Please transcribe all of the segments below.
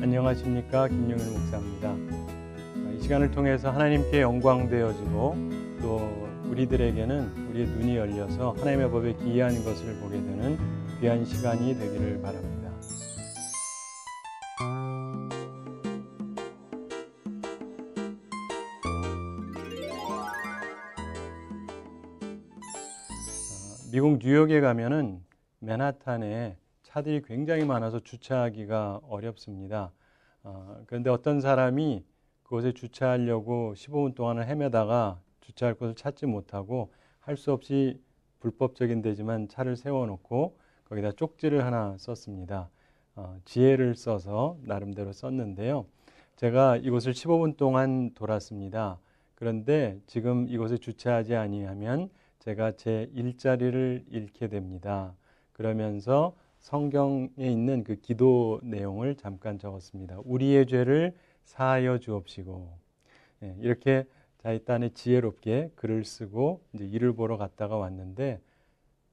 안녕하십니까, 김용일 목사입니다. 이 시간을 통해서 하나님께 영광되어지고 또 우리들에게는 우리의 눈이 열려서 하나님의 법에 기이한 것을 보게 되는 귀한 시간이 되기를 바랍니다. 미국 뉴욕에 가면은 맨하탄에 차들이 굉장히 많아서 주차하기가 어렵습니다. 그런데 어떤 사람이 그곳에 주차하려고 15분 동안을 헤매다가 주차할 곳을 찾지 못하고 할 수 없이 불법적인 데지만 차를 세워놓고 거기다 쪽지를 하나 썼습니다. 지혜를 써서 나름대로 썼는데요. 제가 이곳을 15분 동안 돌았습니다. 그런데 지금 이곳에 주차하지 아니하면 제가 제 일자리를 잃게 됩니다. 그러면서 성경에 있는 그 기도 내용을 잠깐 적었습니다. 우리의 죄를 사하여 주옵시고, 이렇게 자기딴에 지혜롭게 글을 쓰고 이제 일을 보러 갔다가 왔는데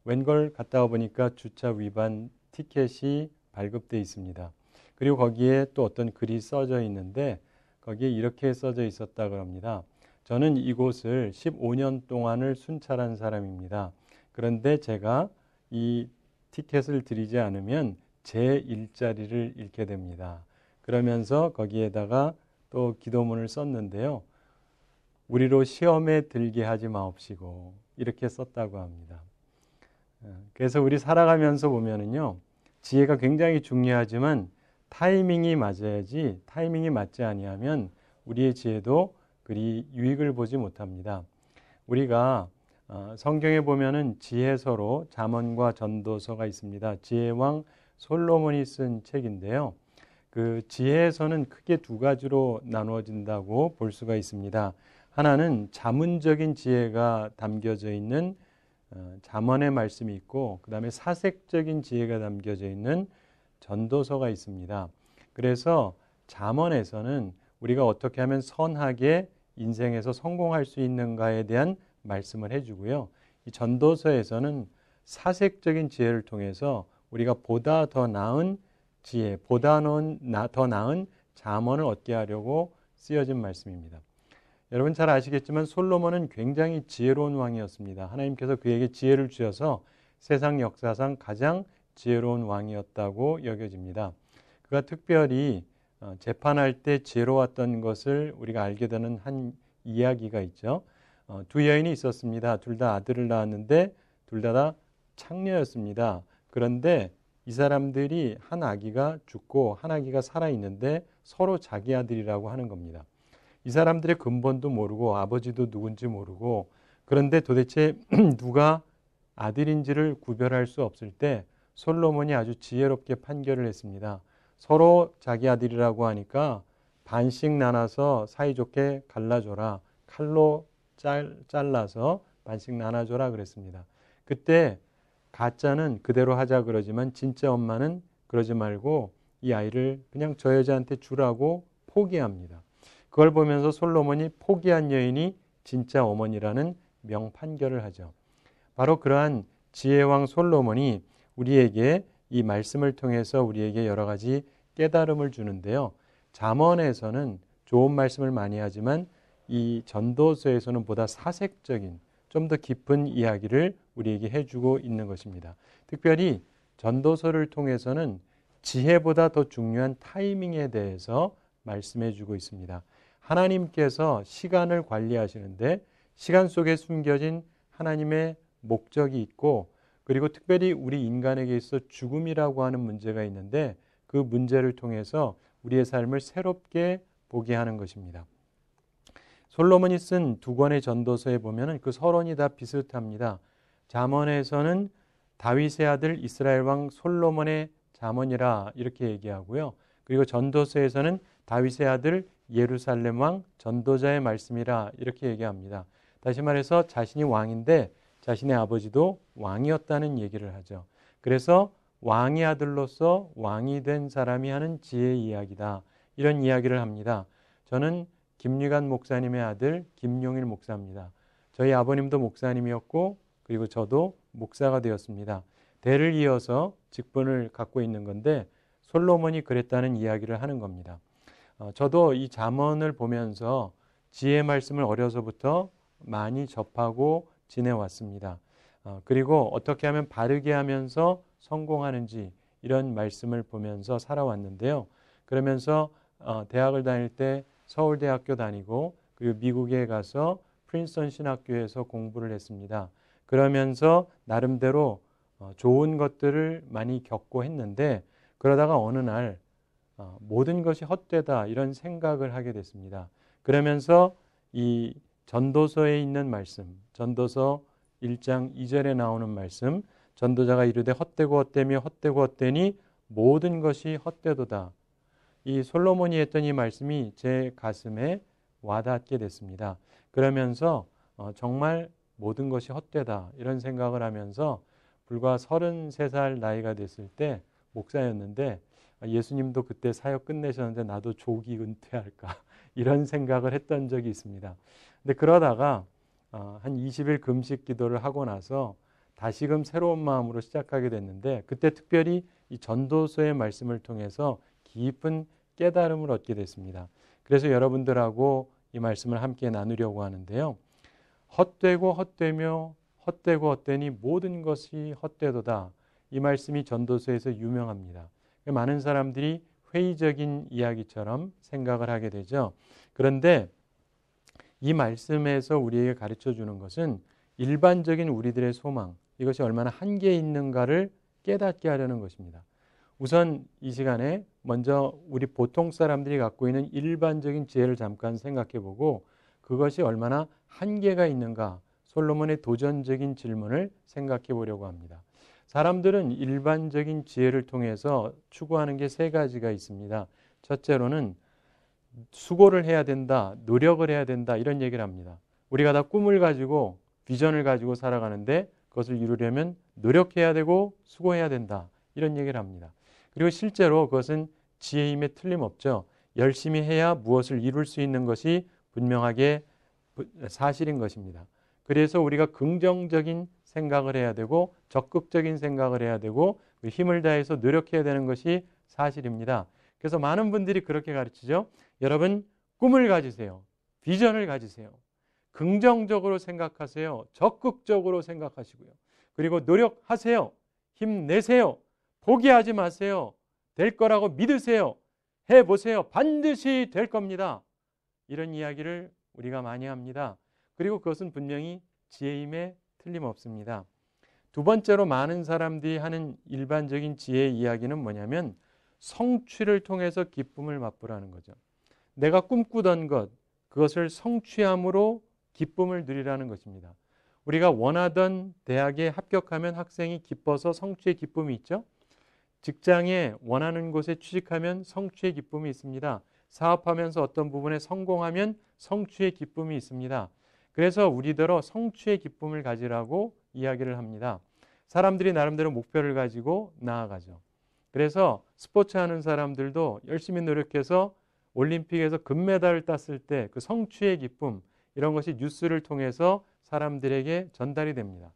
웬걸 갔다 와 보니까 주차 위반 티켓이 발급돼 있습니다. 그리고 거기에 또 어떤 글이 써져 있는데 거기에 이렇게 써져 있었다 그럽니다. 저는 이곳을 15년 동안을 순찰한 사람입니다. 그런데 제가 이 티켓을 드리지 않으면 제 일자리를 잃게 됩니다. 그러면서 거기에다가 또 기도문을 썼는데요. 우리로 시험에 들게 하지 마옵시고 이렇게 썼다고 합니다. 그래서 우리 살아가면서 보면은요. 지혜가 굉장히 중요하지만 타이밍이 맞아야지, 타이밍이 맞지 아니하면 우리의 지혜도 그리 유익을 보지 못합니다. 우리가 성경에 보면은 지혜서로 잠언과 전도서가 있습니다. 지혜왕 솔로몬이 쓴 책인데요. 그 지혜서는 크게 두 가지로 나누어진다고 볼 수가 있습니다. 하나는 자문적인 지혜가 담겨져 있는 잠언의 말씀이 있고, 그 다음에 사색적인 지혜가 담겨져 있는 전도서가 있습니다. 그래서 잠언에서는 우리가 어떻게 하면 선하게 인생에서 성공할 수 있는가에 대한 말씀을 해주고요. 이 전도서에서는 사색적인 지혜를 통해서 우리가 보다 더 나은 지혜, 보다 더 나은 잠언을 얻게 하려고 쓰여진 말씀입니다. 여러분 잘 아시겠지만 솔로몬은 굉장히 지혜로운 왕이었습니다. 하나님께서 그에게 지혜를 주셔서 세상 역사상 가장 지혜로운 왕이었다고 여겨집니다. 그가 특별히 재판할 때 지혜로웠던 것을 우리가 알게 되는 한 이야기가 있죠. 두 여인이 있었습니다. 둘 다 아들을 낳았는데 둘 다 창녀였습니다. 그런데 이 사람들이 한 아기가 죽고 한 아기가 살아있는데 서로 자기 아들이라고 하는 겁니다. 이 사람들의 근본도 모르고 아버지도 누군지 모르고, 그런데 도대체 누가 아들인지를 구별할 수 없을 때 솔로몬이 아주 지혜롭게 판결을 했습니다. 서로 자기 아들이라고 하니까 반씩 나눠서 사이좋게 갈라줘라. 칼로 잘라서 반씩 나눠줘라 그랬습니다. 그때 가짜는 그대로 하자 그러지만 진짜 엄마는 그러지 말고 이 아이를 그냥 저 여자한테 주라고 포기합니다. 그걸 보면서 솔로몬이 포기한 여인이 진짜 어머니라는 명판결을 하죠. 바로 그러한 지혜왕 솔로몬이 우리에게 이 말씀을 통해서 우리에게 여러 가지 깨달음을 주는데요. 잠언에서는 좋은 말씀을 많이 하지만 이 전도서에서는 보다 사색적인 좀 더 깊은 이야기를 우리에게 해주고 있는 것입니다. 특별히 전도서를 통해서는 지혜보다 더 중요한 타이밍에 대해서 말씀해주고 있습니다. 하나님께서 시간을 관리하시는데 시간 속에 숨겨진 하나님의 목적이 있고, 그리고 특별히 우리 인간에게 있어 죽음이라고 하는 문제가 있는데 그 문제를 통해서 우리의 삶을 새롭게 보게 하는 것입니다. 솔로몬이 쓴 두 권의 전도서에 보면 그 서론이 다 비슷합니다. 잠언에서는 다윗의 아들 이스라엘 왕 솔로몬의 잠언이라 이렇게 얘기하고요. 그리고 전도서에서는 다윗의 아들 예루살렘 왕 전도자의 말씀이라 이렇게 얘기합니다. 다시 말해서 자신이 왕인데 자신의 아버지도 왕이었다는 얘기를 하죠. 그래서 왕의 아들로서 왕이 된 사람이 하는 지혜의 이야기다. 이런 이야기를 합니다. 저는 김유관 목사님의 아들 김용일 목사입니다. 저희 아버님도 목사님이었고 그리고 저도 목사가 되었습니다. 대를 이어서 직분을 갖고 있는 건데 솔로몬이 그랬다는 이야기를 하는 겁니다. 저도 이 잠언을 보면서 지혜의 말씀을 어려서부터 많이 접하고 지내왔습니다. 그리고 어떻게 하면 바르게 하면서 성공하는지 이런 말씀을 보면서 살아왔는데요. 그러면서 대학을 다닐 때 서울대학교 다니고 그리고 미국에 가서 프린스턴 신학교에서 공부를 했습니다. 그러면서 나름대로 좋은 것들을 많이 겪고 했는데 그러다가 어느 날 모든 것이 헛되다 이런 생각을 하게 됐습니다. 그러면서 이 전도서에 있는 말씀, 전도서 1장 2절에 나오는 말씀, 전도자가 이르되 헛되고 헛되며 헛되고 헛되니 모든 것이 헛되도다. 이 솔로몬이 했던 이 말씀이 제 가슴에 와닿게 됐습니다. 그러면서 정말 모든 것이 헛되다 이런 생각을 하면서 불과 33살 나이가 됐을 때 목사였는데 예수님도 그때 사역 끝내셨는데 나도 조기 은퇴할까 이런 생각을 했던 적이 있습니다. 근데 그러다가 한 20일 금식 기도를 하고 나서 다시금 새로운 마음으로 시작하게 됐는데 그때 특별히 이 전도서의 말씀을 통해서 깊은 깨달음을 얻게 됐습니다. 그래서 여러분들하고 이 말씀을 함께 나누려고 하는데요. 헛되고 헛되며 헛되고 헛되니 모든 것이 헛되도다. 이 말씀이 전도서에서 유명합니다. 많은 사람들이 회의적인 이야기처럼 생각을 하게 되죠. 그런데 이 말씀에서 우리에게 가르쳐 주는 것은 일반적인 우리들의 소망, 이것이 얼마나 한계에 있는가를 깨닫게 하려는 것입니다. 우선 이 시간에 먼저 우리 보통 사람들이 갖고 있는 일반적인 지혜를 잠깐 생각해 보고 그것이 얼마나 한계가 있는가 솔로몬의 도전적인 질문을 생각해 보려고 합니다. 사람들은 일반적인 지혜를 통해서 추구하는 게 세 가지가 있습니다. 첫째로는 수고를 해야 된다, 노력을 해야 된다 이런 얘기를 합니다. 우리가 다 꿈을 가지고 비전을 가지고 살아가는데 그것을 이루려면 노력해야 되고 수고해야 된다 이런 얘기를 합니다. 그리고 실제로 그것은 지혜임에 틀림없죠. 열심히 해야 무엇을 이룰 수 있는 것이 분명하게 사실인 것입니다. 그래서 우리가 긍정적인 생각을 해야 되고 적극적인 생각을 해야 되고 힘을 다해서 노력해야 되는 것이 사실입니다. 그래서 많은 분들이 그렇게 가르치죠. 여러분 꿈을 가지세요. 비전을 가지세요. 긍정적으로 생각하세요. 적극적으로 생각하시고요. 그리고 노력하세요. 힘내세요. 포기하지 마세요. 될 거라고 믿으세요. 해보세요. 반드시 될 겁니다. 이런 이야기를 우리가 많이 합니다. 그리고 그것은 분명히 지혜임에 틀림없습니다. 두 번째로 많은 사람들이 하는 일반적인 지혜의 이야기는 뭐냐면 성취를 통해서 기쁨을 맛보라는 거죠. 내가 꿈꾸던 것, 그것을 성취함으로 기쁨을 누리라는 것입니다. 우리가 원하던 대학에 합격하면 학생이 기뻐서 성취의 기쁨이 있죠. 직장에 원하는 곳에 취직하면 성취의 기쁨이 있습니다. 사업하면서 어떤 부분에 성공하면 성취의 기쁨이 있습니다. 그래서 우리더러 성취의 기쁨을 가지라고 이야기를 합니다. 사람들이 나름대로 목표를 가지고 나아가죠. 그래서 스포츠 하는 사람들도 열심히 노력해서 올림픽에서 금메달을 땄을 때 그 성취의 기쁨 이런 것이 뉴스를 통해서 사람들에게 전달이 됩니다.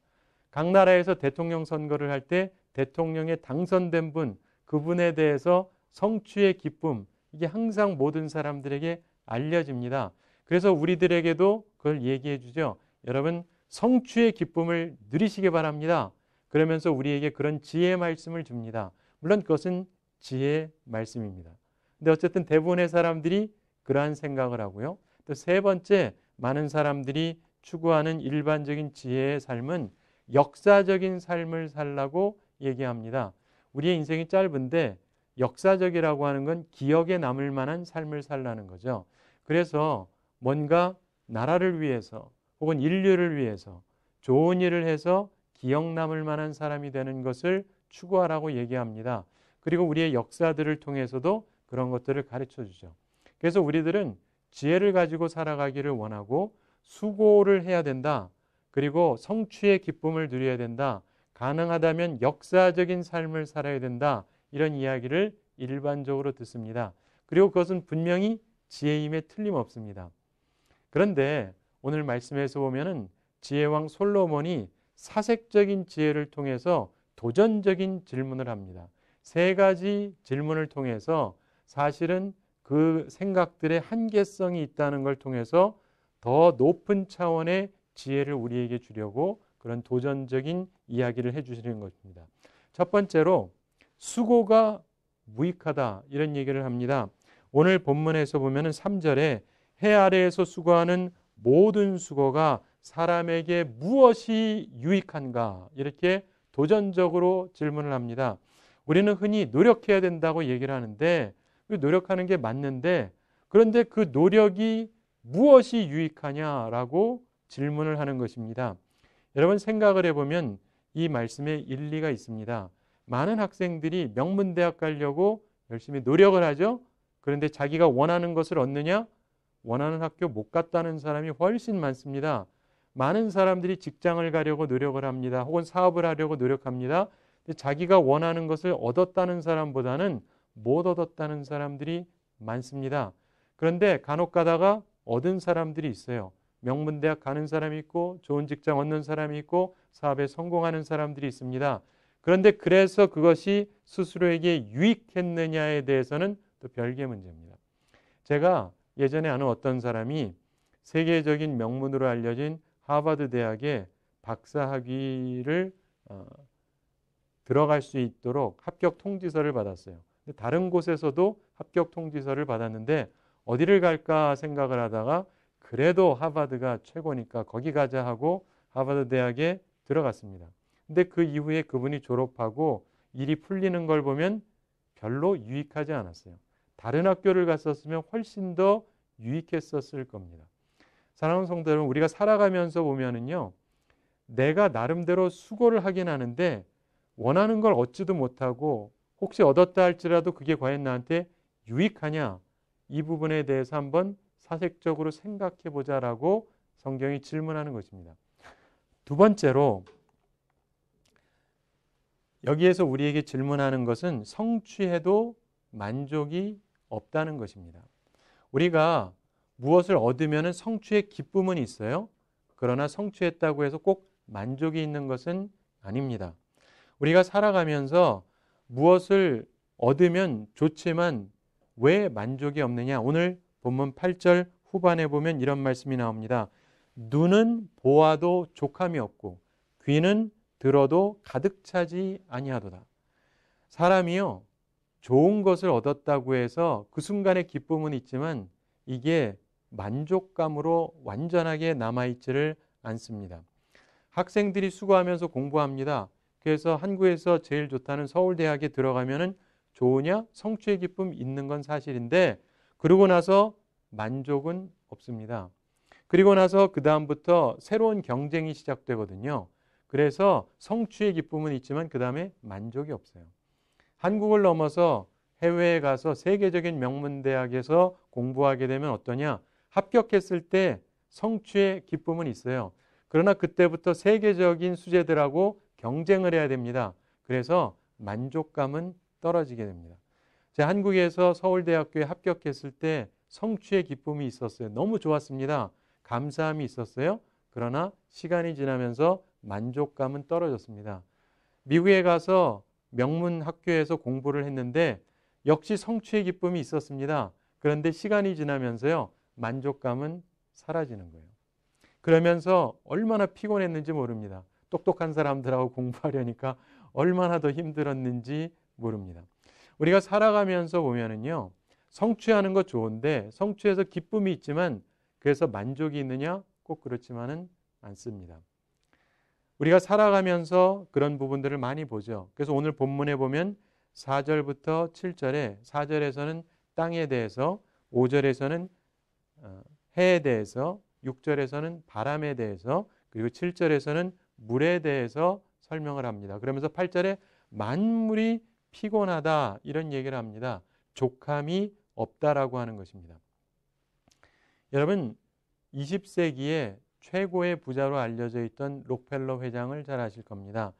각 나라에서 대통령 선거를 할 때 대통령에 당선된 분 그분에 대해서 성취의 기쁨 이게 항상 모든 사람들에게 알려집니다. 그래서 우리들에게도 그걸 얘기해 주죠. 여러분 성취의 기쁨을 누리시기 바랍니다. 그러면서 우리에게 그런 지혜의 말씀을 줍니다. 물론 그것은 지혜의 말씀입니다. 근데 어쨌든 대부분의 사람들이 그러한 생각을 하고요. 또 세 번째 많은 사람들이 추구하는 일반적인 지혜의 삶은 역사적인 삶을 살라고 얘기합니다. 우리의 인생이 짧은데 역사적이라고 하는 건 기억에 남을 만한 삶을 살라는 거죠. 그래서 뭔가 나라를 위해서 혹은 인류를 위해서 좋은 일을 해서 기억 남을 만한 사람이 되는 것을 추구하라고 얘기합니다. 그리고 우리의 역사들을 통해서도 그런 것들을 가르쳐 주죠. 그래서 우리들은 지혜를 가지고 살아가기를 원하고 수고를 해야 된다. 그리고 성취의 기쁨을 누려야 된다. 가능하다면 역사적인 삶을 살아야 된다. 이런 이야기를 일반적으로 듣습니다. 그리고 그것은 분명히 지혜임에 틀림없습니다. 그런데 오늘 말씀에서 보면은 지혜왕 솔로몬이 사색적인 지혜를 통해서 도전적인 질문을 합니다. 세 가지 질문을 통해서 사실은 그 생각들의 한계성이 있다는 걸 통해서 더 높은 차원의 지혜를 우리에게 주려고 그런 도전적인 이야기를 해주시는 것입니다. 첫 번째로 수고가 무익하다 이런 얘기를 합니다. 오늘 본문에서 보면은 3절에 해 아래에서 수고하는 모든 수고가 사람에게 무엇이 유익한가 이렇게 도전적으로 질문을 합니다. 우리는 흔히 노력해야 된다고 얘기를 하는데 노력하는 게 맞는데 그런데 그 노력이 무엇이 유익하냐라고 질문을 하는 것입니다. 여러분 생각을 해보면 이 말씀에 일리가 있습니다. 많은 학생들이 명문대학 가려고 열심히 노력을 하죠. 그런데 자기가 원하는 것을 얻느냐? 원하는 학교 못 갔다는 사람이 훨씬 많습니다. 많은 사람들이 직장을 가려고 노력을 합니다. 혹은 사업을 하려고 노력합니다. 근데 자기가 원하는 것을 얻었다는 사람보다는 못 얻었다는 사람들이 많습니다. 그런데 간혹 가다가 얻은 사람들이 있어요. 명문대학 가는 사람이 있고 좋은 직장 얻는 사람이 있고 사업에 성공하는 사람들이 있습니다. 그런데 그래서 그것이 스스로에게 유익했느냐에 대해서는 또 별개의 문제입니다. 제가 예전에 아는 어떤 사람이 세계적인 명문으로 알려진 하버드 대학의 박사학위를 들어갈 수 있도록 합격 통지서를 받았어요. 다른 곳에서도 합격 통지서를 받았는데 어디를 갈까 생각을 하다가 그래도 하버드가 최고니까 거기 가자 하고 하버드 대학에 들어갔습니다. 근데 그 이후에 그분이 졸업하고 일이 풀리는 걸 보면 별로 유익하지 않았어요. 다른 학교를 갔었으면 훨씬 더 유익했었을 겁니다. 사랑하는 성도 여러분, 우리가 살아가면서 보면은요, 내가 나름대로 수고를 하긴 하는데 원하는 걸 얻지도 못하고 혹시 얻었다 할지라도 그게 과연 나한테 유익하냐? 이 부분에 대해서 한번 사색적으로 생각해 보자라고 성경이 질문하는 것입니다. 두 번째로 여기에서 우리에게 질문하는 것은 성취해도 만족이 없다는 것입니다. 우리가 무엇을 얻으면 성취의 기쁨은 있어요. 그러나 성취했다고 해서 꼭 만족이 있는 것은 아닙니다. 우리가 살아가면서 무엇을 얻으면 좋지만 왜 만족이 없느냐? 오늘 본문 8절 후반에 보면 이런 말씀이 나옵니다. 눈은 보아도 족함이 없고 귀는 들어도 가득 차지 아니하도다. 사람이요, 좋은 것을 얻었다고 해서 그 순간의 기쁨은 있지만 이게 만족감으로 완전하게 남아있지를 않습니다. 학생들이 수고하면서 공부합니다. 그래서 한국에서 제일 좋다는 서울대학에 들어가면은 좋으냐? 성취의 기쁨 있는 건 사실인데 그러고 나서 만족은 없습니다. 그리고 나서 그 다음부터 새로운 경쟁이 시작되거든요. 그래서 성취의 기쁨은 있지만 그 다음에 만족이 없어요. 한국을 넘어서 해외에 가서 세계적인 명문대학에서 공부하게 되면 어떠냐? 합격했을 때 성취의 기쁨은 있어요. 그러나 그때부터 세계적인 수재들하고 경쟁을 해야 됩니다. 그래서 만족감은 떨어지게 됩니다. 제가 한국에서 서울대학교에 합격했을 때 성취의 기쁨이 있었어요. 너무 좋았습니다. 감사함이 있었어요. 그러나 시간이 지나면서 만족감은 떨어졌습니다. 미국에 가서 명문 학교에서 공부를 했는데 역시 성취의 기쁨이 있었습니다. 그런데 시간이 지나면서요, 만족감은 사라지는 거예요. 그러면서 얼마나 피곤했는지 모릅니다. 똑똑한 사람들하고 공부하려니까 얼마나 더 힘들었는지 모릅니다. 우리가 살아가면서 보면은요, 성취하는 거 좋은데 성취해서 기쁨이 있지만 그래서 만족이 있느냐? 꼭 그렇지만은 않습니다. 우리가 살아가면서 그런 부분들을 많이 보죠. 그래서 오늘 본문에 보면 4절부터 7절에 4절에서는 땅에 대해서, 5절에서는 해에 대해서, 6절에서는 바람에 대해서, 그리고 7절에서는 물에 대해서 설명을 합니다. 그러면서 8절에 만물이 피곤하다 이런 얘기를 합니다. 족함이 없다라고 하는 것입니다. 여러분 20세기에 최고의 부자로 알려져 있던 록펠러 회장을 잘 아실 겁니다.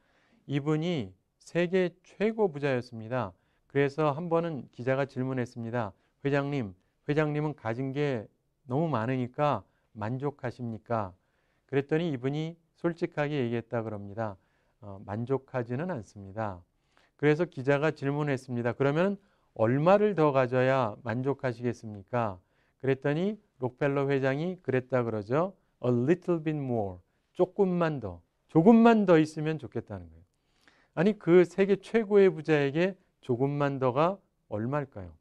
이분이 세계 최고 부자였습니다. 그래서 한 번은 기자가 질문했습니다. 회장님은 가진 게 너무 많으니까 만족하십니까? 그랬더니 이분이 솔직하게 얘기했다 그럽니다. 만족하지는 않습니다. 그래서 기자가 질문했습니다. 그러면 얼마를 더 가져야 만족하시겠습니까? 그랬더니 록펠러 회장이 그랬다 그러죠. A little bit more. 조금만 더 있으면 좋겠다는 거예요. 아니, 그 세계 최고의 부자에게 조금만 더가 얼마일까요?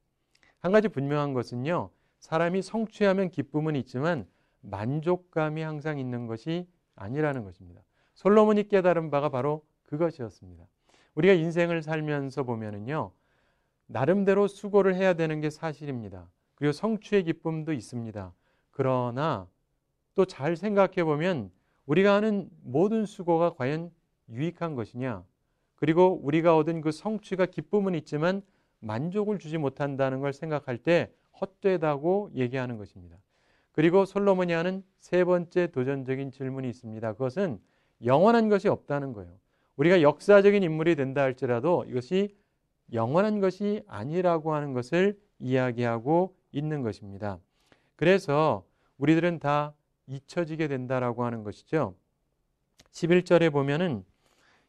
한 가지 분명한 것은요. 사람이 성취하면 기쁨은 있지만 만족감이 항상 있는 것이 아니라는 것입니다. 솔로몬이 깨달은 바가 바로 그것이었습니다. 우리가 인생을 살면서 보면은요. 나름대로 수고를 해야 되는 게 사실입니다. 그리고 성취의 기쁨도 있습니다. 그러나 또 잘 생각해 보면 우리가 하는 모든 수고가 과연 유익한 것이냐? 그리고 우리가 얻은 그 성취가 기쁨은 있지만 만족을 주지 못한다는 걸 생각할 때 헛되다고 얘기하는 것입니다. 그리고 솔로몬이 하는 세 번째 도전적인 질문이 있습니다. 그것은 영원한 것이 없다는 거예요. 우리가 역사적인 인물이 된다 할지라도 이것이 영원한 것이 아니라고 하는 것을 이야기하고 있는 것입니다. 그래서 우리들은 다 잊혀지게 된다라고 하는 것이죠. 11절에 보면은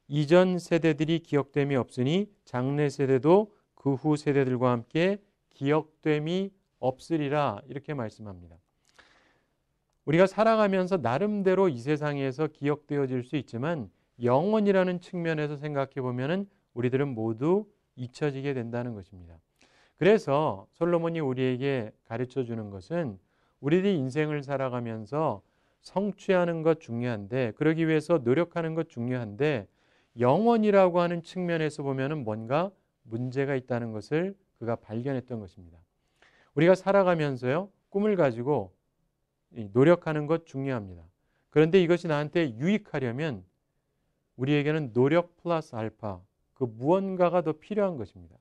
이전 세대들이 기억됨이 없으니 장래 세대도 그 후 세대들과 함께 기억됨이 없으리라 이렇게 말씀합니다. 우리가 살아가면서 나름대로 이 세상에서 기억되어질 수 있지만 영원이라는 측면에서 생각해 보면은 우리들은 모두 잊혀지게 된다는 것입니다. 그래서 솔로몬이 우리에게 가르쳐 주는 것은 우리들이 인생을 살아가면서 성취하는 것 중요한데 그러기 위해서 노력하는 것 중요한데 영원이라고 하는 측면에서 보면은 뭔가 문제가 있다는 것을 그가 발견했던 것입니다. 우리가 살아가면서요 꿈을 가지고 노력하는 것 중요합니다. 그런데 이것이 나한테 유익하려면 우리에게는 노력 플러스 알파 그 무언가가 더 필요한 것입니다.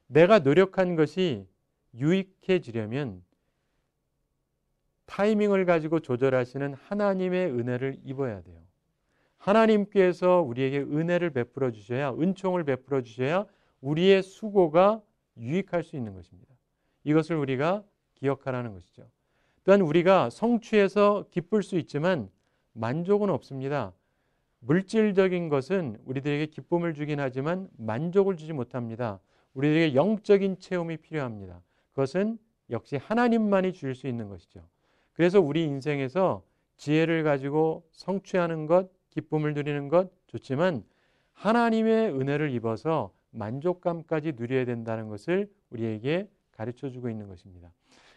내가 노력한 것이 유익해지려면 타이밍을 가지고 조절하시는 하나님의 은혜를 입어야 돼요. 하나님께서 우리에게 은혜를 베풀어 주셔야 은총을 베풀어 주셔야 우리의 수고가 유익할 수 있는 것입니다. 이것을 우리가 기억하라는 것이죠. 또한 우리가 성취해서 기쁠 수 있지만 만족은 없습니다. 물질적인 것은 우리들에게 기쁨을 주긴 하지만 만족을 주지 못합니다. 우리들에게 영적인 체험이 필요합니다. 그것은 역시 하나님만이 주실 수 있는 것이죠. 그래서 우리 인생에서 지혜를 가지고 성취하는 것, 기쁨을 누리는 것 좋지만 하나님의 은혜를 입어서 만족감까지 누려야 된다는 것을 우리에게 가르쳐주고 있는 것입니다.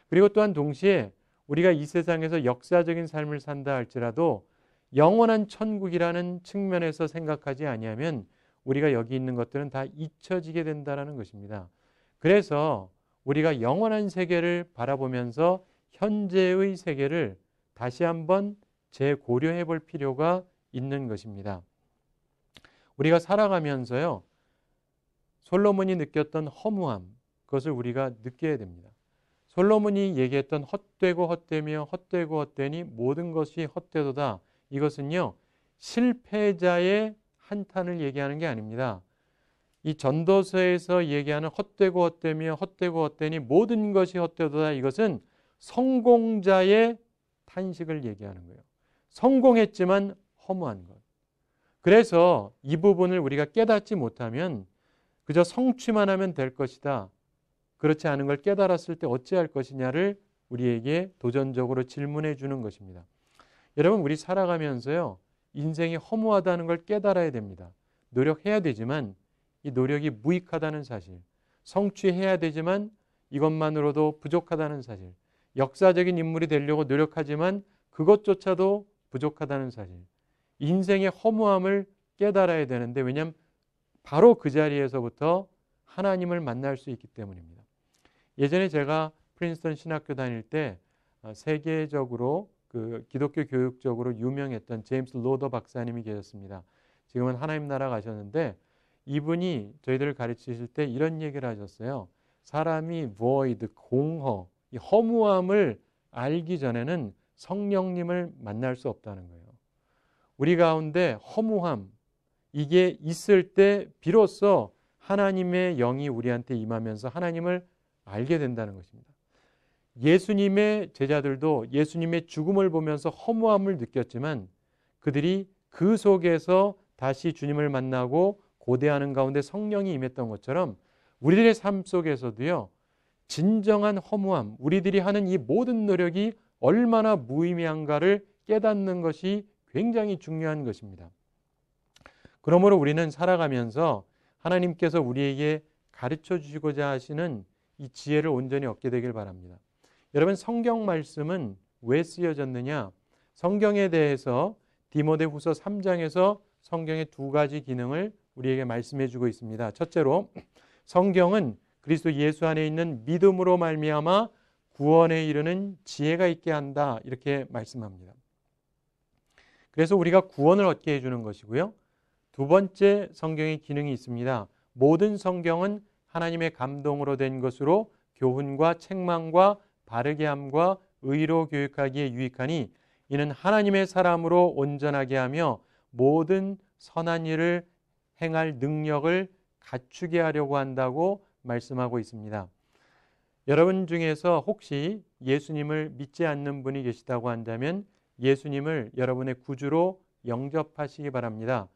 그리고 또한 동시에 우리가 이 세상에서 역사적인 삶을 산다 할지라도 영원한 천국이라는 측면에서 생각하지 아니하면 우리가 여기 있는 것들은 다 잊혀지게 된다는 것입니다. 그래서 우리가 영원한 세계를 바라보면서 현재의 세계를 다시 한번 재고려해 볼 필요가 있는 것입니다. 우리가 살아가면서요. 솔로몬이 느꼈던 허무함 그것을 우리가 느껴야 됩니다. 솔로몬이 얘기했던 헛되고 헛되며 헛되고 헛되니 모든 것이 헛되도다. 이것은요. 실패자의 한탄을 얘기하는 게 아닙니다. 이 전도서에서 얘기하는 헛되고 헛되며 헛되고 헛되니 모든 것이 헛되도다. 이것은 성공자의 탄식을 얘기하는 거예요. 성공했지만 허무한 것. 그래서 이 부분을 우리가 깨닫지 못하면 그저 성취만 하면 될 것이다. 그렇지 않은 걸 깨달았을 때 어찌할 것이냐를 우리에게 도전적으로 질문해 주는 것입니다. 여러분 우리 살아가면서요. 인생이 허무하다는 걸 깨달아야 됩니다. 노력해야 되지만 이 노력이 무익하다는 사실. 성취해야 되지만 이것만으로도 부족하다는 사실. 역사적인 인물이 되려고 노력하지만 그것조차도 부족하다는 사실. 인생의 허무함을 깨달아야 되는데 왜냐하면 바로 그 자리에서부터 하나님을 만날 수 있기 때문입니다. 예전에 제가 프린스턴 신학교 다닐 때 세계적으로 그 기독교 교육적으로 유명했던 제임스 로더 박사님이 계셨습니다. 지금은 하나님 나라 가셨는데 이분이 저희들을 가르치실 때 이런 얘기를 하셨어요. 사람이 void, 공허, 이 허무함을 알기 전에는 성령님을 만날 수 없다는 거예요. 우리 가운데 허무함, 이게 있을 때 비로소 하나님의 영이 우리한테 임하면서 하나님을 알게 된다는 것입니다. 예수님의 제자들도 예수님의 죽음을 보면서 허무함을 느꼈지만 그들이 그 속에서 다시 주님을 만나고 고대하는 가운데 성령이 임했던 것처럼 우리들의 삶 속에서도요, 진정한 허무함, 우리들이 하는 이 모든 노력이 얼마나 무의미한가를 깨닫는 것이 굉장히 중요한 것입니다. 그러므로 우리는 살아가면서 하나님께서 우리에게 가르쳐 주시고자 하시는 이 지혜를 온전히 얻게 되길 바랍니다. 여러분, 성경 말씀은 왜 쓰여졌느냐? 성경에 대해서 디모데후서 3장에서 성경의 두 가지 기능을 우리에게 말씀해 주고 있습니다. 첫째로, 성경은 그리스도 예수 안에 있는 믿음으로 말미암아 구원에 이르는 지혜가 있게 한다, 이렇게 말씀합니다. 그래서 우리가 구원을 얻게 해주는 것이고요. 두 번째, 성경의 기능이 있습니다. 모든 성경은 하나님의 감동으로 된 것으로 교훈과 책망과 바르게 함과 의로 교육하기에 유익하니 이는 하나님의 사람으로 온전하게 하며 모든 선한 일을 행할 능력을 갖추게 하려고 한다고 말씀하고 있습니다. 여러분 중에서 혹시 예수님을 믿지 않는 분이 계시다고 한다면 예수님을 여러분의 구주로 영접하시기 바랍니다.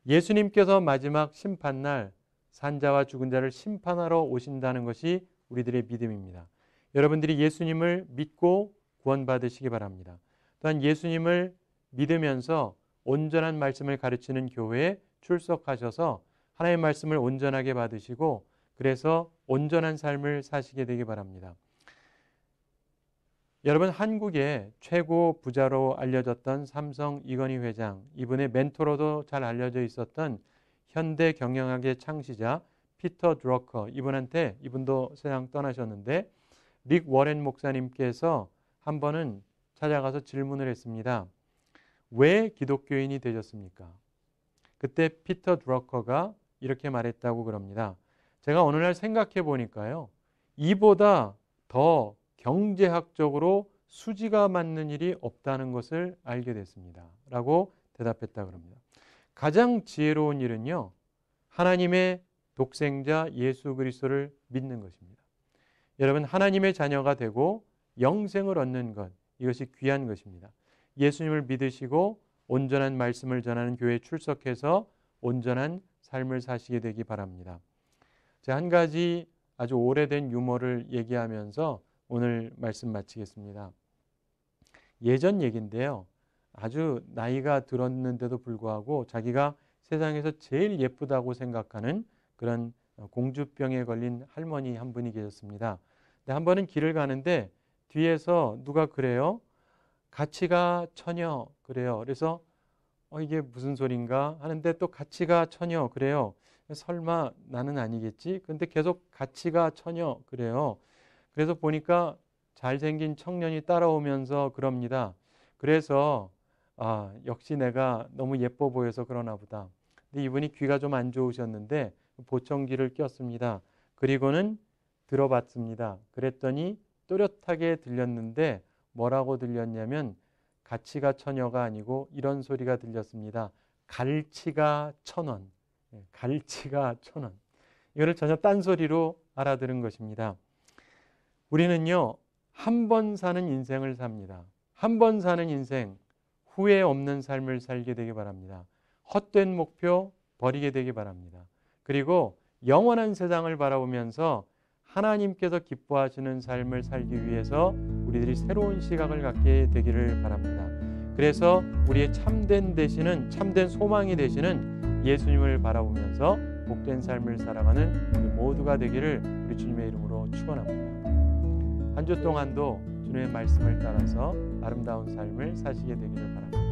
예수님께서 마지막 심판날 산자와 죽은 자를 심판하러 오신다는 것이 우리들의 믿음입니다. 여러분들이 예수님을 믿고 구원받으시기 바랍니다. 또한 예수님을 믿으면서 온전한 말씀을 가르치는 교회에 출석하셔서 하나님의 말씀을 온전하게 받으시고 그래서 온전한 삶을 사시게 되기 바랍니다. 여러분, 한국의 최고 부자로 알려졌던 삼성 이건희 회장, 이분의 멘토로도 잘 알려져 있었던 현대 경영학의 창시자 피터 드러커, 이분도 세상 떠나셨는데 릭 워렌 목사님께서 한 번은 찾아가서 질문을 했습니다. 왜 기독교인이 되셨습니까? 그때 피터 드러커가 이렇게 말했다고 그럽니다. 제가 어느 날 생각해 보니까요, 이보다 더 경제학적으로 수지가 맞는 일이 없다는 것을 알게 됐습니다. 라고 대답했다 그럽니다. 가장 지혜로운 일은요, 하나님의 독생자 예수 그리스도를 믿는 것입니다. 여러분, 하나님의 자녀가 되고 영생을 얻는 것, 이것이 귀한 것입니다. 예수님을 믿으시고 온전한 말씀을 전하는 교회에 출석해서 온전한 삶을 사시게 되기 바랍니다. 제가 한 가지 아주 오래된 유머를 얘기하면서 오늘 말씀 마치겠습니다. 예전 얘기인데요. 아주 나이가 들었는데도 불구하고 자기가 세상에서 제일 예쁘다고 생각하는 그런 공주병에 걸린 할머니 한 분이 계셨습니다. 근데 한 번은 길을 가는데 뒤에서 누가 그래요? 같이 가 처녀 그래요. 그래서 이게 무슨 소린가 하는데 또 같이 가 처녀 그래요. 설마 나는 아니겠지? 근데 계속 같이 가 처녀 그래요. 그래서 보니까 잘생긴 청년이 따라오면서 그럽니다. 그래서 역시 내가 너무 예뻐 보여서 그러나 보다. 근데 이분이 귀가 좀 안 좋으셨는데 보청기를 꼈습니다. 그리고는 들어봤습니다. 그랬더니 또렷하게 들렸는데 뭐라고 들렸냐면 가치가 처녀가 아니고 이런 소리가 들렸습니다. 갈치가 1,000원. 갈치가 1,000원. 이거를 전혀 딴소리로 알아들은 것입니다. 우리는요, 한 번 사는 인생을 삽니다. 한 번 사는 인생, 후회 없는 삶을 살게 되기 바랍니다. 헛된 목표 버리게 되기 바랍니다. 그리고 영원한 세상을 바라보면서 하나님께서 기뻐하시는 삶을 살기 위해서 우리들이 새로운 시각을 갖게 되기를 바랍니다. 그래서 우리의 참된 소망이 되시는 예수님을 바라보면서 복된 삶을 살아가는 우리 모두가 되기를 우리 주님의 이름으로 축원합니다. 한 주 동안도 주님의 말씀을 따라서 아름다운 삶을 사시게 되기를 바랍니다.